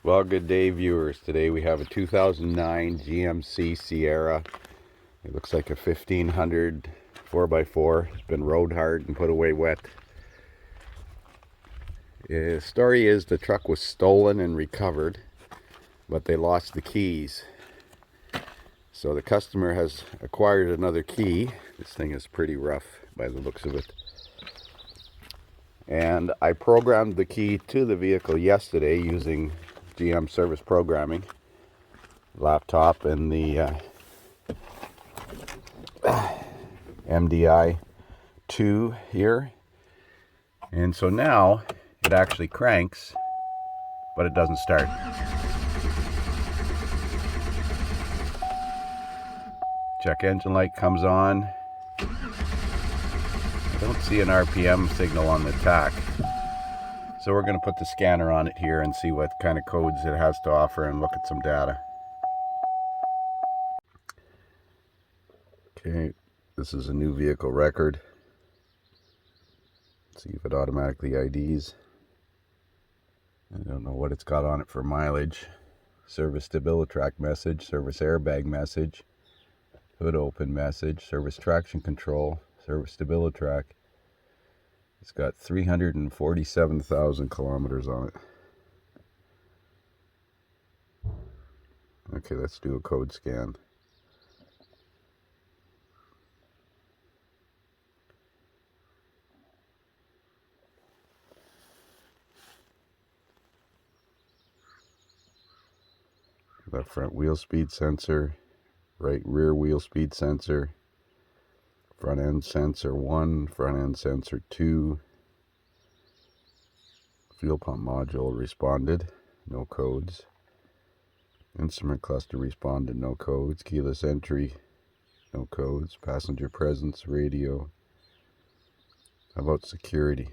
Well, good day, viewers. Today we have a 2009 GMC Sierra. It looks like a 1500 4x4. It's been rode hard and put away wet. The story is the truck was stolen and recovered, but they lost the keys. So the customer has acquired another key. This thing is pretty rough by the looks of it. And I programmed the key to the vehicle yesterday using GM service programming laptop and the MDI 2 here. And so now it actually cranks, but it doesn't start. Check engine light comes on. I don't see an RPM signal on the tach. So we're going to put the scanner on it here and see what kind of codes it has to offer and look at some data. Okay, this is a new vehicle record. Let's see if it automatically IDs. I don't know what it's got on it for mileage. Service StabiliTrak message, service airbag message, hood open message, service traction control, service StabiliTrak. It's got 347,000 kilometers on it. Okay, let's do a code scan. Left front wheel speed sensor, right rear wheel speed sensor, front end sensor 1, front end sensor 2, fuel pump module responded, no codes, instrument cluster responded, no codes, keyless entry, no codes, passenger presence, radio. How about security?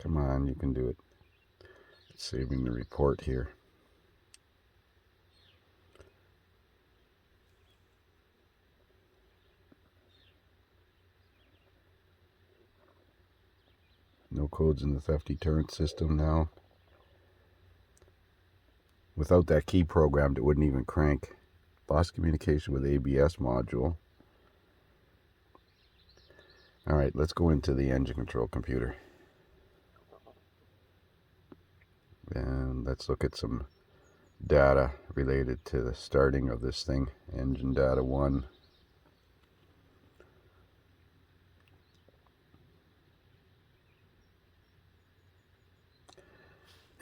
Come on, you can do it. It's saving the report here. No codes in the theft deterrent system now. Without that key programmed, it wouldn't even crank. Lost communication with ABS module. Alright, let's go into the engine control computer. And let's look at some data related to the starting of this thing. Engine data 1.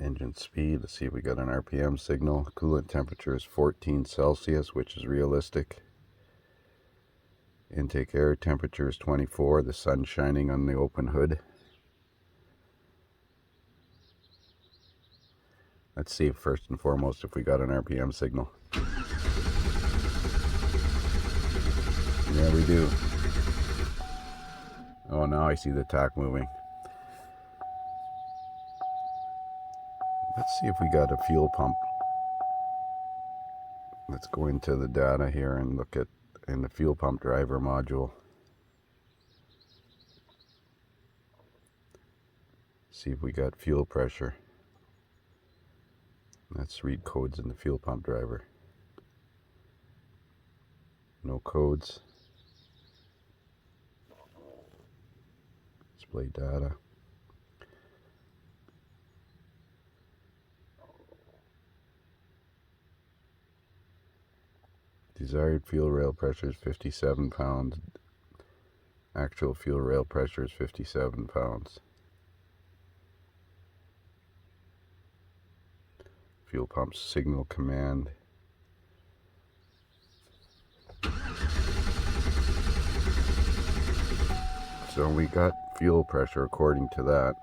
Engine speed, let's see if we got an RPM signal. Coolant temperature is 14 Celsius, which is realistic. Intake air temperature is 24, the sun shining on the open hood. Let's see first and foremost if we got an RPM signal. Yeah, we do. Oh, now I see the tach moving. Let's see if we got a fuel pump. Let's go into the data here and look at in the fuel pump driver module. See if we got fuel pressure. Let's read codes in the fuel pump driver. No codes. Display data. Desired fuel rail pressure is 57 pounds. Actual fuel rail pressure is 57 pounds. Fuel pump signal command. So we got fuel pressure according to that.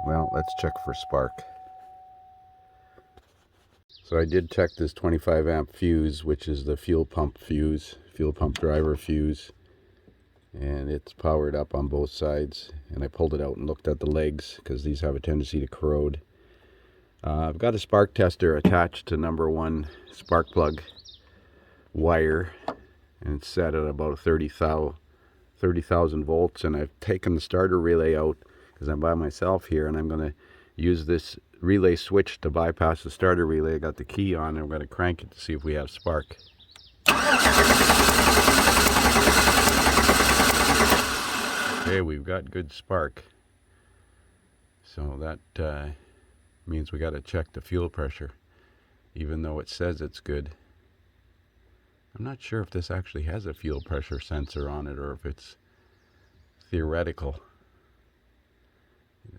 Well, let's check for spark. So I did check this 25 amp fuse, which is the fuel pump fuse, fuel pump driver fuse. and it's powered up on both sides, and I pulled it out and looked at the legs because these have a tendency to corrode. I've got a spark tester attached to number 1 spark plug wire, and it's set at about 30,000 volts, and I've taken the starter relay out because I'm by myself here, and I'm going to use this relay switch to bypass the starter relay. I got the key on, and I'm going to crank it to see if we have spark. Okay, we've got good spark, so that means we got to check the fuel pressure, even though it says it's good. I'm not sure if this actually has a fuel pressure sensor on it or if it's theoretical.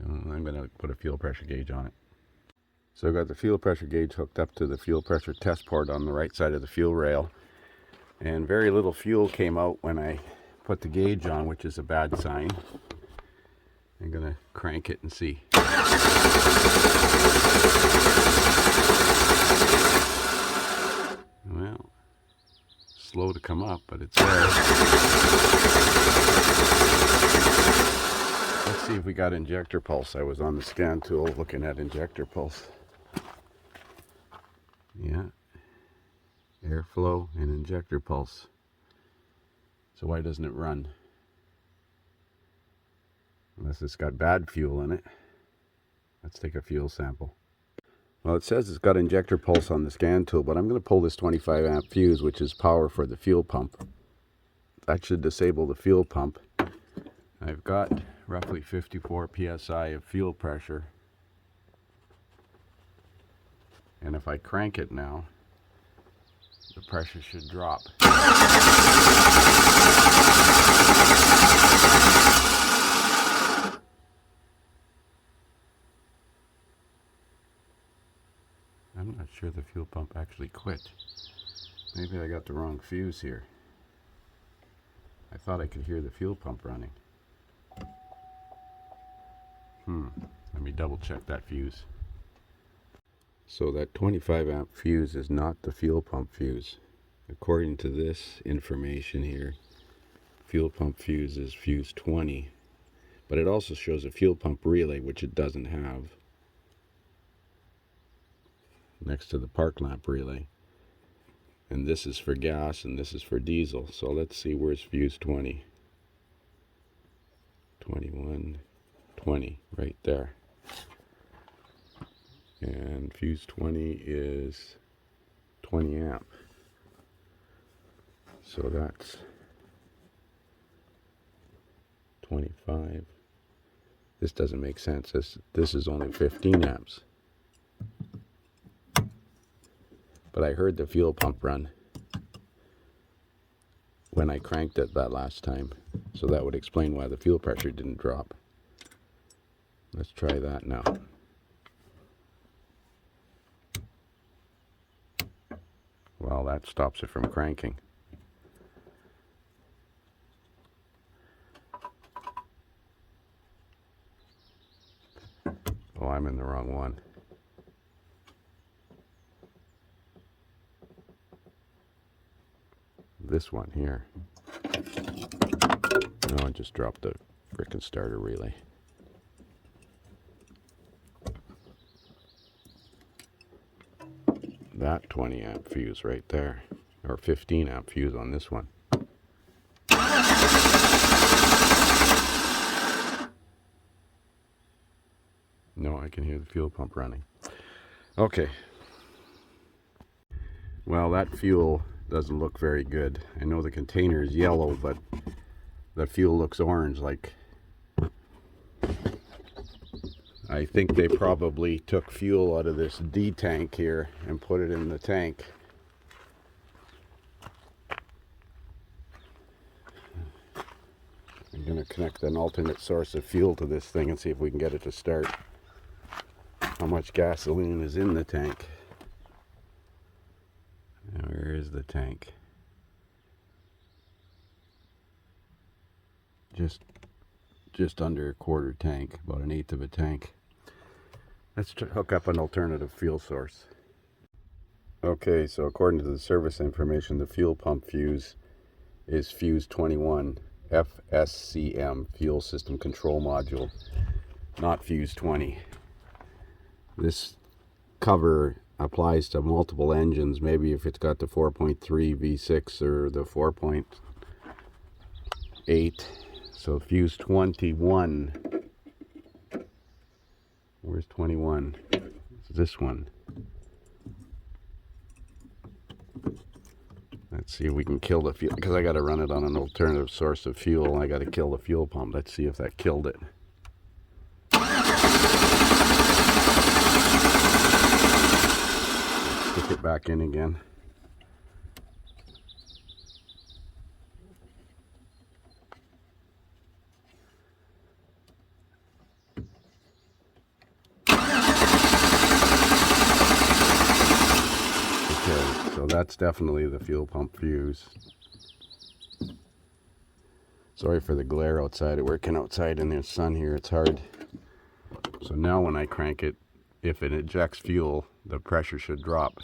I'm going to put a fuel pressure gauge on it. So I've got the fuel pressure gauge hooked up to the fuel pressure test port on the right side of the fuel rail, and very little fuel came out when I put the gauge on, which is a bad sign. I'm going to crank it and see. Well, slow to come up, but it's there. Let's see if we got injector pulse. I was on the scan tool looking at injector pulse. Yeah, airflow and injector pulse. So why doesn't it run? Unless it's got bad fuel in it. Let's take a fuel sample. Well, it says it's got injector pulse on the scan tool, but I'm going to pull this 25 amp fuse, which is power for the fuel pump. That should disable the fuel pump. I've got roughly 54 psi of fuel pressure. And if I crank it now, the pressure should drop. I'm not sure the fuel pump actually quit. Maybe I got the wrong fuse here. I thought I could hear the fuel pump running. Let me double check that fuse. So that 25 amp fuse is not the fuel pump fuse. According to this information here, fuel pump fuse is fuse 20, but it also shows a fuel pump relay, which it doesn't have, next to the park lamp relay. And this is for gas and this is for diesel. So let's see, where's fuse 20? 21, 20, right there. And fuse 20 is 20 amp. So that's 25. This doesn't make sense. This is only 15 amps. But I heard the fuel pump run when I cranked it that last time. So that would explain why the fuel pressure didn't drop. Let's try that now. Well, that stops it from cranking. Oh, I'm in the wrong one. This one here. No, I just dropped the frickin' starter relay. That 20 amp fuse right there, or 15 amp fuse on this one. No, I can hear the fuel pump running. Okay. Well, that fuel doesn't look very good. I know the container is yellow, but the fuel looks orange. Like, I think they probably took fuel out of this D tank here and put it in the tank. I'm going to connect an alternate source of fuel to this thing and see if we can get it to start. How much gasoline is in the tank? Now, where is the tank? Just under a quarter tank, about 1/8 of a tank. Let's hook up an alternative fuel source. Okay, so according to the service information, the fuel pump fuse is fuse 21, FSCM, fuel system control module, not fuse 20. This cover applies to multiple engines, maybe if it's got the 4.3 V6 or the 4.8. So fuse 21. Where's 21? It's this one. Let's see if we can kill the fuel, because I got to run it on an alternative source of fuel. I got to kill the fuel pump. Let's see if that killed it. Stick it back in again. Okay, so that's definitely the fuel pump fuse. Sorry for the glare outside. Working outside in the sun here, it's hard. So now when I crank it, if it ejects fuel, the pressure should drop.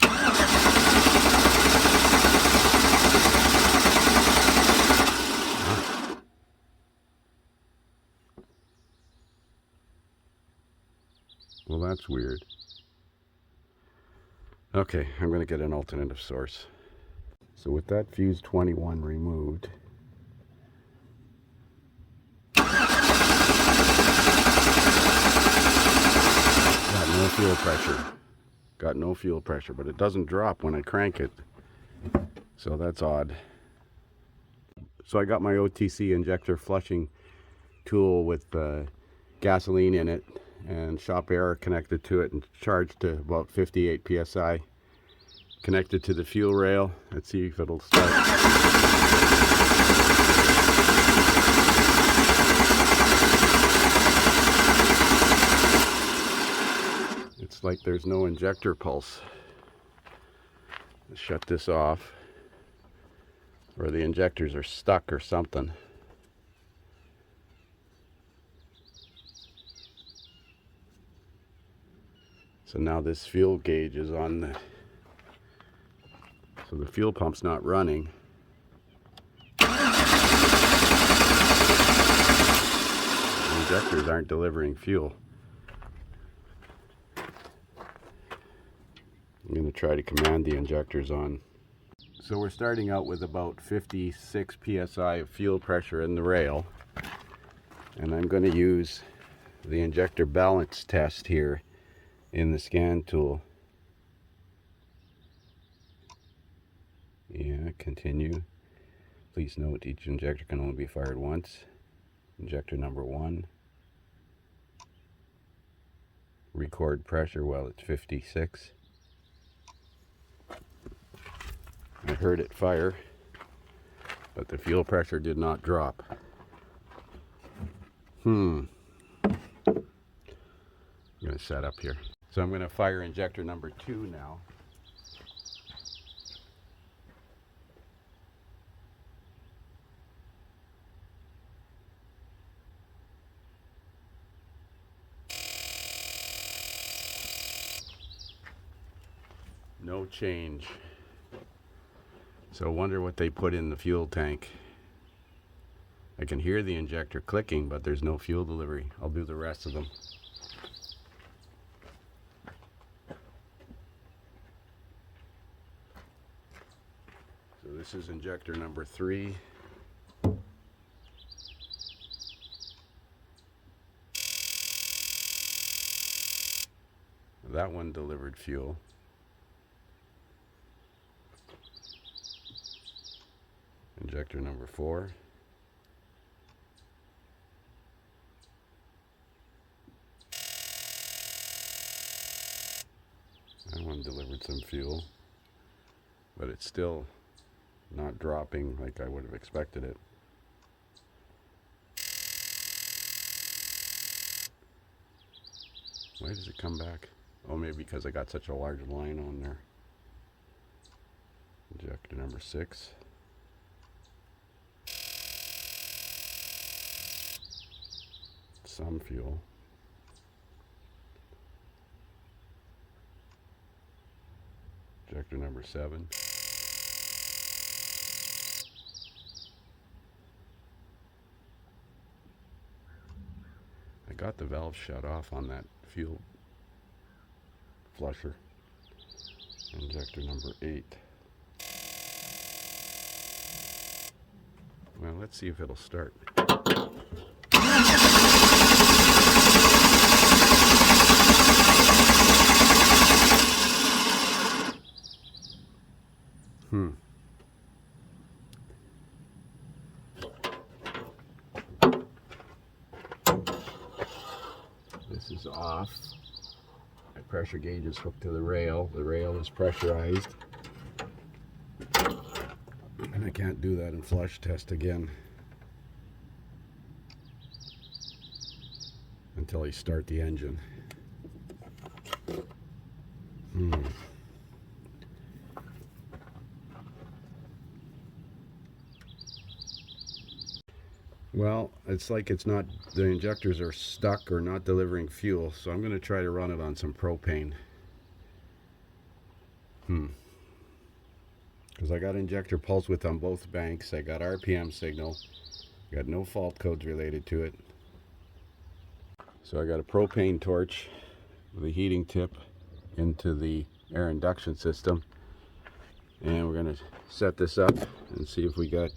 Well, that's weird. Okay, I'm going to get an alternative source. So with that fuse 21 removed, no fuel pressure. Got no fuel pressure, but it doesn't drop when I crank it. So that's odd. So I got my OTC injector flushing tool with gasoline in it and shop air connected to it and charged to about 58 psi. Connected to the fuel rail. Let's see if it'll start. It's like there's no injector pulse. Let's shut this off, or the injectors are stuck or something. So now this fuel gauge is on the, so the fuel pump's not running. The injectors aren't delivering fuel. I'm going to try to command the injectors on. So we're starting out with about 56 psi of fuel pressure in the rail. And I'm going to use the injector balance test here in the scan tool. Yeah, continue. Please note each injector can only be fired once. Injector number 1. Record pressure, well, it's 56. I heard it fire, but the fuel pressure did not drop. I'm going to set up here. So I'm going to fire injector number 2 now. No change. So wonder what they put in the fuel tank. I can hear the injector clicking, but there's no fuel delivery. I'll do the rest of them. So this is injector number 3. That one delivered fuel. Injector number 4. That one delivered some fuel, but it's still not dropping like I would have expected it. Why does it come back? Oh, maybe because I got such a large line on there. Injector number 6. Some fuel. Injector number 7. got the valve shut off on that fuel flusher. Injector number 8. Well, let's see if it'll start. This is off. My pressure gauge is hooked to the rail. The rail is pressurized. And I can't do that in flush test again until I start the engine. Well, it's like it's not, the injectors are stuck or not delivering fuel, so I'm going to try to run it on some propane. Because I got injector pulse width on both banks, I got RPM signal, got no fault codes related to it. So I got a propane torch with a heating tip into the air induction system, and we're going to set this up and see if we got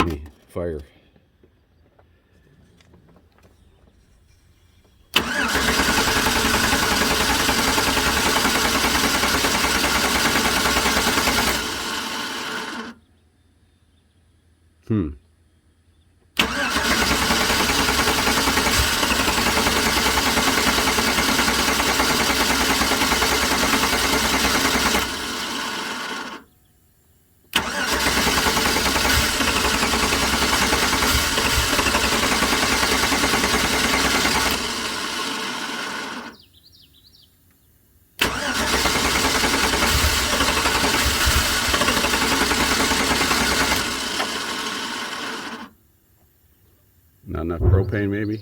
any fire. Not enough propane, maybe?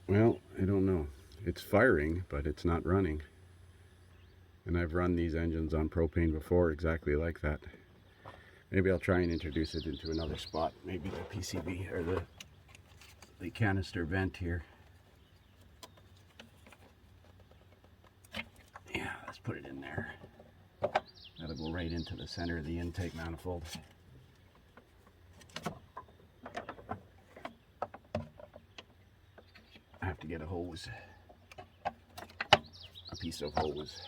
Well, I don't know. It's firing, but it's not running. And I've run these engines on propane before exactly like that. Maybe I'll try and introduce it into another spot. Maybe the PCV or the canister vent here. Yeah, let's put it in there. That'll go right into the center of the intake manifold. I have to get a hose, a piece of hose.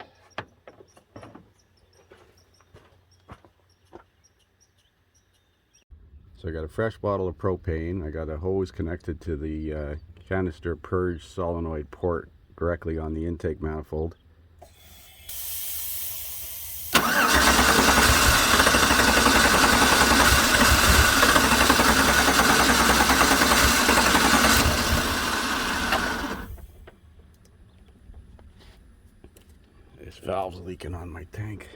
So I got a fresh bottle of propane. I got a hose connected to the canister purge solenoid port directly on the intake manifold. This valve's leaking on my tank.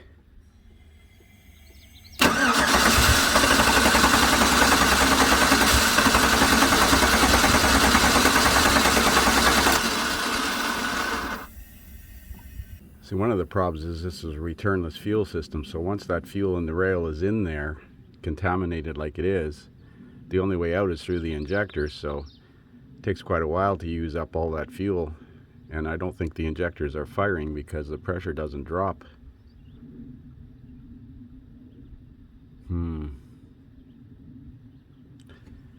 See, one of the problems is this is a returnless fuel system, so once that fuel in the rail is in there, contaminated like it is, the only way out is through the injectors, so it takes quite a while to use up all that fuel, and I don't think the injectors are firing because the pressure doesn't drop.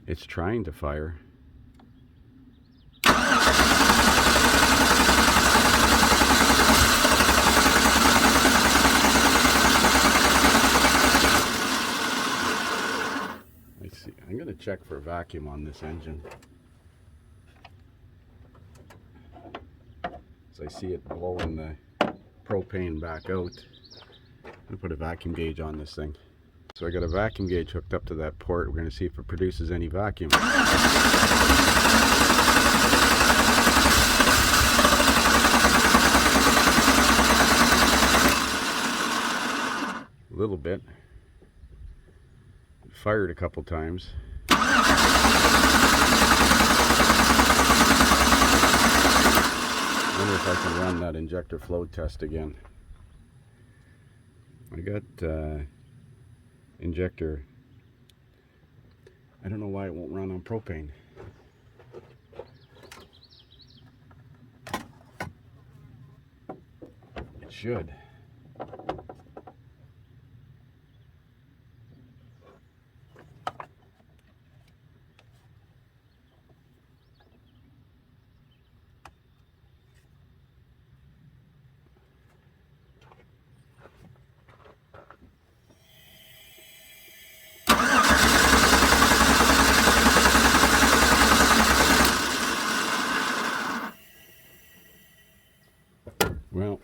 It's trying to fire. I'm going to check for vacuum on this engine. As I see it blowing the propane back out, I'm going to put a vacuum gauge on this thing. So I got a vacuum gauge hooked up to that port. We're going to see if it produces any vacuum. A little bit. Fired a couple times. Wonder if I can run that injector flow test again. I got injector. I don't know why it won't run on propane. It should. Well,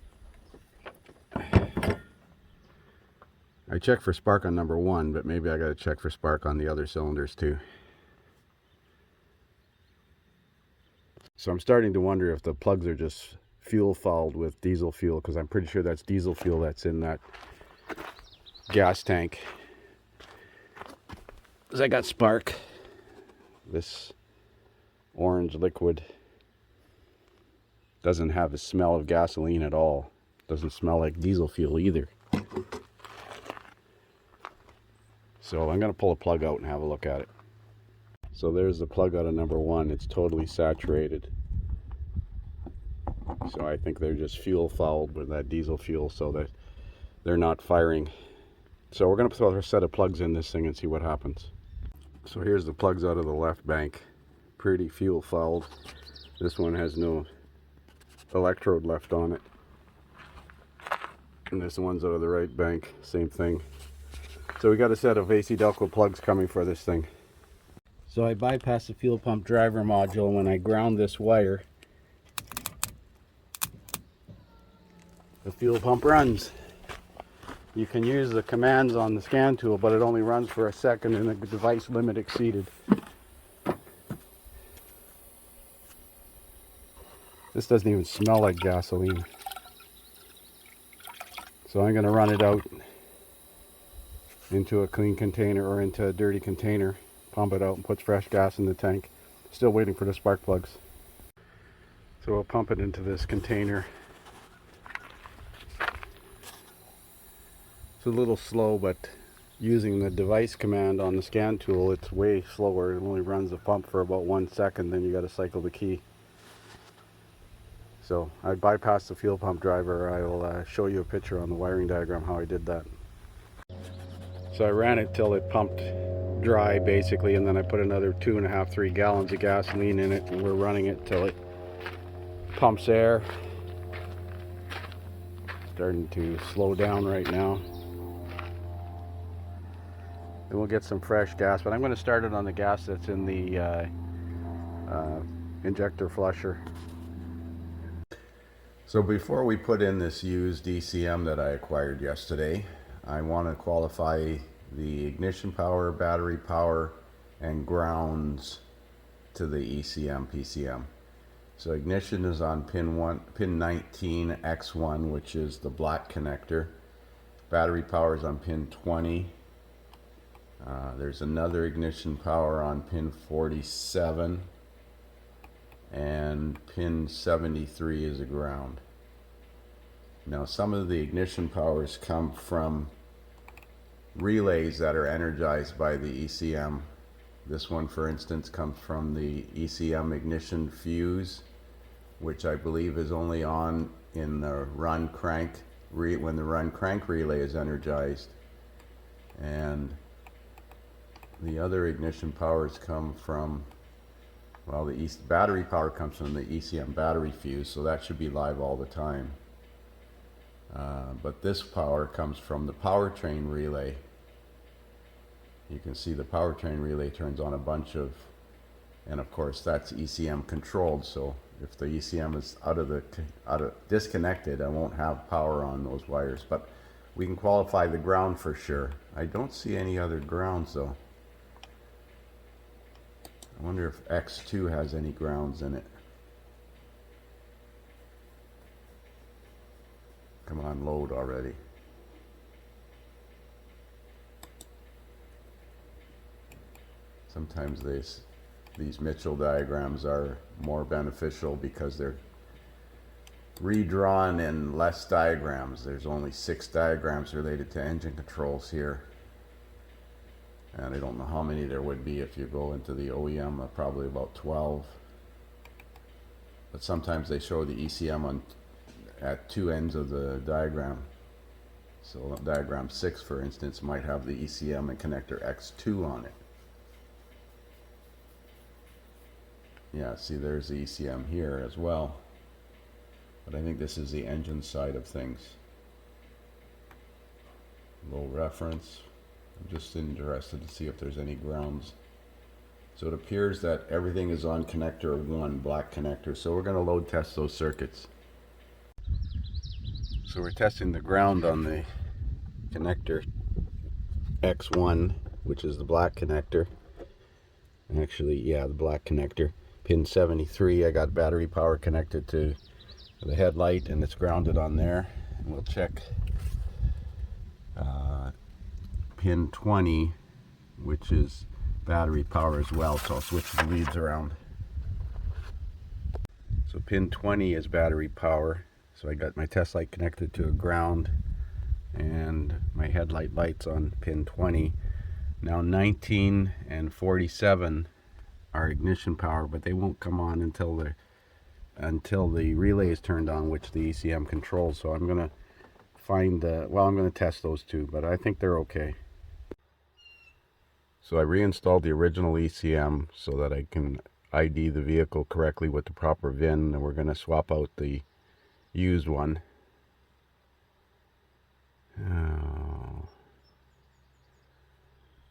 I checked for spark on number 1, but maybe I got to check for spark on the other cylinders too. So I'm starting to wonder if the plugs are just fuel fouled with diesel fuel, because I'm pretty sure that's diesel fuel that's in that gas tank. Because I got spark. This orange liquid doesn't have a smell of gasoline at all. Doesn't smell like diesel fuel either. So I'm going to pull a plug out and have a look at it. So there's the plug out of number 1. It's totally saturated. So I think they're just fuel fouled with that diesel fuel so that they're not firing. So we're going to throw a set of plugs in this thing and see what happens. So here's the plugs out of the left bank. Pretty fuel fouled. This one has no electrode left on it. And this one's out of the right bank. Same thing. So we got a set of AC Delco plugs coming for this thing. So I bypassed the fuel pump driver module when I ground this wire. The fuel pump runs. You can use the commands on the scan tool, but it only runs for a second and the device limit exceeded. This doesn't even smell like gasoline. So I'm going to run it out into a clean container or into a dirty container, pump it out and put fresh gas in the tank. Still waiting for the spark plugs. So we'll pump it into this container. It's a little slow, but using the device command on the scan tool, it's way slower. It only runs the pump for about 1 second, then you got to cycle the key. So I bypassed the fuel pump driver. I will show you a picture on the wiring diagram how I did that. So I ran it till it pumped dry basically, and then I put another 2.5-3 gallons of gasoline in it, and we're running it till it pumps air. Starting to slow down right now. Then we'll get some fresh gas, but I'm going to start it on the gas that's in the injector flusher. So before we put in this used ECM that I acquired yesterday, I want to qualify the ignition power, battery power, and grounds to the ECM PCM. So ignition is on pin 19 X1, which is the black connector. Battery power is on pin 20. There's another ignition power on pin 47. And pin 73 is a ground. Now some of the ignition powers come from relays that are energized by the ECM. This one, for instance, comes from the ECM ignition fuse, which I believe is only on in the run crank when the run crank relay is energized. And the other ignition powers come from, well, the battery power comes from the ECM battery fuse, so that should be live all the time. But this power comes from the powertrain relay. You can see the powertrain relay turns on a bunch of, and of course that's ECM controlled, so if the ECM is disconnected, I won't have power on those wires. But we can qualify the ground for sure. I don't see any other grounds though. I wonder if X2 has any grounds in it. Come on, load already. Sometimes these Mitchell diagrams are more beneficial because they're redrawn in less diagrams. There's only 6 diagrams related to engine controls here. And I don't know how many there would be if you go into the OEM, probably about 12. But sometimes they show the ECM at 2 ends of the diagram. So diagram 6, for instance, might have the ECM and connector X2 on it. Yeah, see, there's the ECM here as well. But I think this is the engine side of things. Low reference. I'm just interested to see if there's any grounds. So it appears that everything is on connector 1, black connector. So we're going to load test those circuits. So we're testing the ground on the connector X1, which is the black connector. Actually, yeah, the black connector. Pin 73, I got battery power connected to the headlight, and it's grounded on there. And we'll check pin 20, which is battery power as well, so I'll switch the leads around. So pin 20 is battery power, so I got my test light connected to a ground and my headlight lights on pin 20. Now 19 and 47 are ignition power, but they won't come on until the relay is turned on, which the ECM controls. So I'm gonna I'm gonna test those two, but I think they're okay. So I reinstalled the original ECM so that I can ID the vehicle correctly with the proper VIN, and we're gonna swap out the used one. As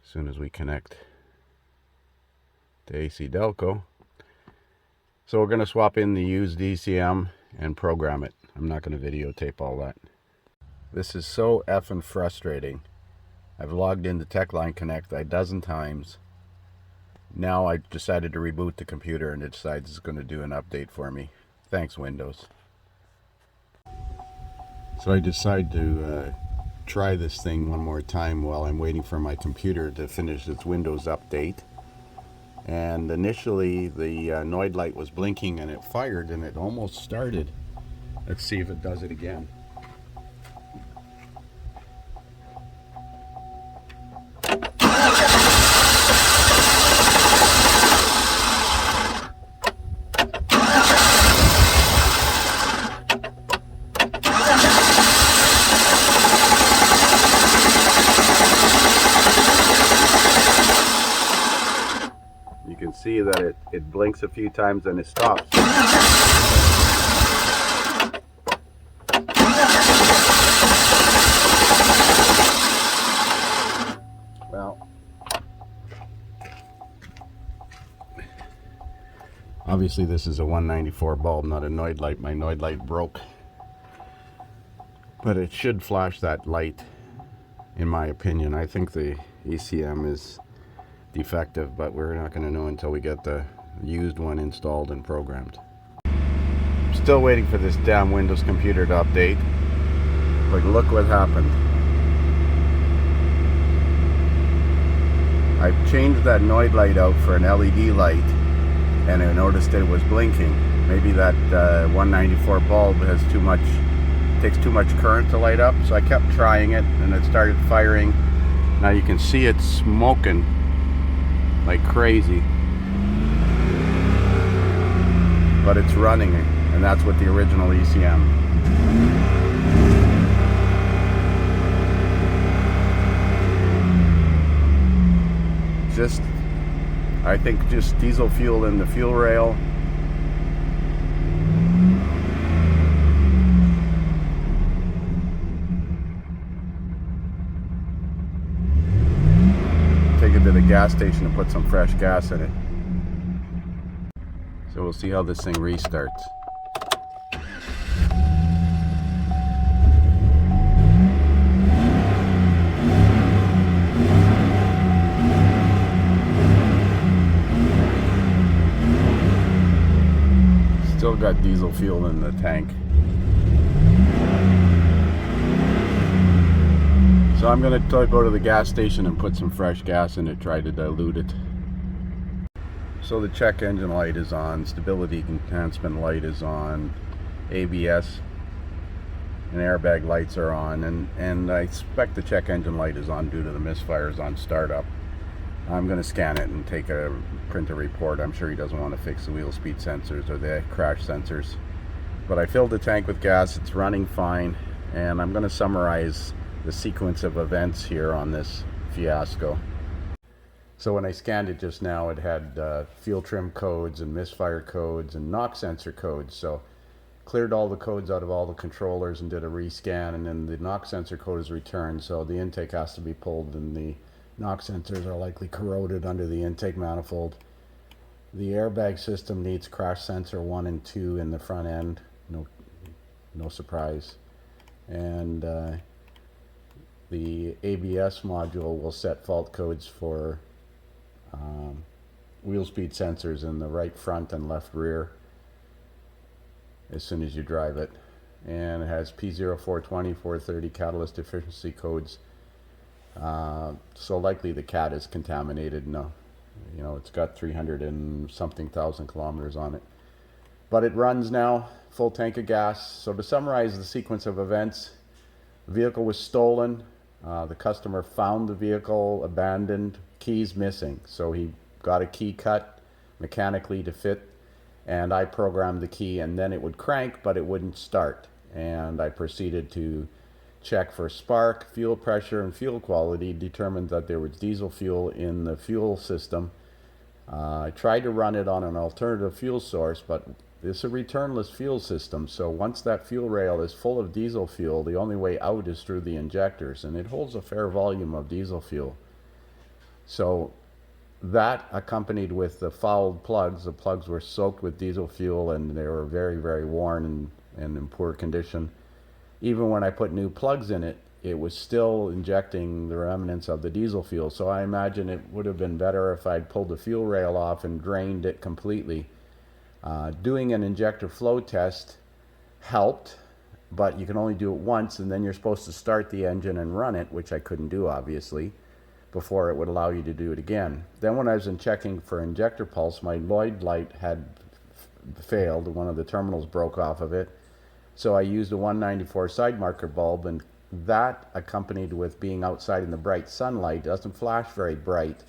soon as we connect to AC Delco. So we're going to swap in the used ECM and program it. I'm not going to videotape all that. This is so effing frustrating. I've logged into TechLine Connect a dozen times. Now I decided to reboot the computer and it decides it's going to do an update for me. Thanks, Windows. So I decided to try this thing one more time while I'm waiting for my computer to finish its Windows update. And initially the Noid light was blinking and it fired and it almost started. Let's see if it does it again. You can see that it blinks a few times and it stops. Well, obviously this is a 194 bulb, not a Noid light. My Noid light broke. But it should flash that light, in my opinion. I think the ECM is defective, but we're not going to know until we get the used one installed and programmed. I'm still waiting for this damn Windows computer to update, but look what happened. I changed that Noid light out for an LED light and I noticed that it was blinking. Maybe that 194 bulb has takes too much current to light up, so I kept trying it and it started firing. Now you can see it's smoking like crazy, but it's running, and that's with the original ECM. I think just diesel fuel in the fuel rail. Take it to the gas station and put some fresh gas in it. So we'll see how this thing restarts. Still got diesel fuel in the tank. So I'm going to go to the gas station and put some fresh gas in it, try to dilute it. So the check engine light is on, stability enhancement light is on, ABS and airbag lights are on, and I expect the check engine light is on due to the misfires on startup. I'm going to scan it and print a report. I'm sure he doesn't want to fix the wheel speed sensors or the crash sensors. But I filled the tank with gas, it's running fine, and I'm going to summarize the sequence of events here on this Fiasco. So when I scanned it just now, it had fuel trim codes and misfire codes and knock sensor codes. So cleared all the codes out of all the controllers and did a rescan, and then the knock sensor code is returned, so the intake has to be pulled, and the knock sensors are likely corroded under the intake manifold. The airbag system needs crash sensor 1 and 2 in the front end, no surprise. And the ABS module will set fault codes for wheel speed sensors in the right front and left rear as soon as you drive it. And it has P0, 420, 430 catalyst efficiency codes. So likely the cat is contaminated. No, it's got 300 and something thousand kilometers on it. But it runs now, full tank of gas. So to summarize the sequence of events, the vehicle was stolen. The customer found the vehicle abandoned, keys missing. So he got a key cut mechanically to fit, and I programmed the key, and then it would crank, but it wouldn't start. And I proceeded to check for spark, fuel pressure, and fuel quality, determined that there was diesel fuel in the fuel system. I tried to run it on an alternative fuel source, but it's a returnless fuel system, so once that fuel rail is full of diesel fuel, the only way out is through the injectors, and it holds a fair volume of diesel fuel. So that, accompanied with the fouled plugs, the plugs were soaked with diesel fuel, and they were very, very worn and in poor condition. Even when I put new plugs in it, it was still injecting the remnants of the diesel fuel. So I imagine it would have been better if I'd pulled the fuel rail off and drained it completely. Doing an injector flow test helped, but you can only do it once, and then you're supposed to start the engine and run it, which I couldn't do, obviously, before it would allow you to do it again. Then when I was checking for injector pulse, my Lloyd light had failed. One of the terminals broke off of it. So I used a 194 side marker bulb, and that, accompanied with being outside in the bright sunlight, doesn't flash very bright.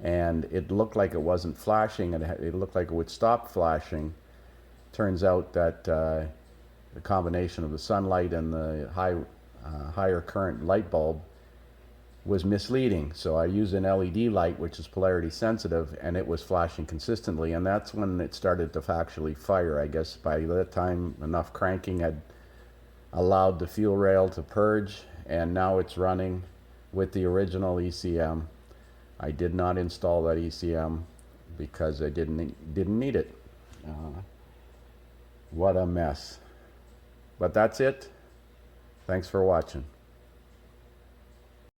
And it looked like it wasn't flashing, and it looked like it would stop flashing. Turns out that the combination of the sunlight and the higher current light bulb was misleading. So I used an LED light, which is polarity sensitive, and it was flashing consistently, and that's when it started to actually fire. I guess by that time enough cranking had allowed the fuel rail to purge, and now it's running with the original ECM. I did not install that ECM because I didn't need it. What a mess. But that's it. Thanks for watching.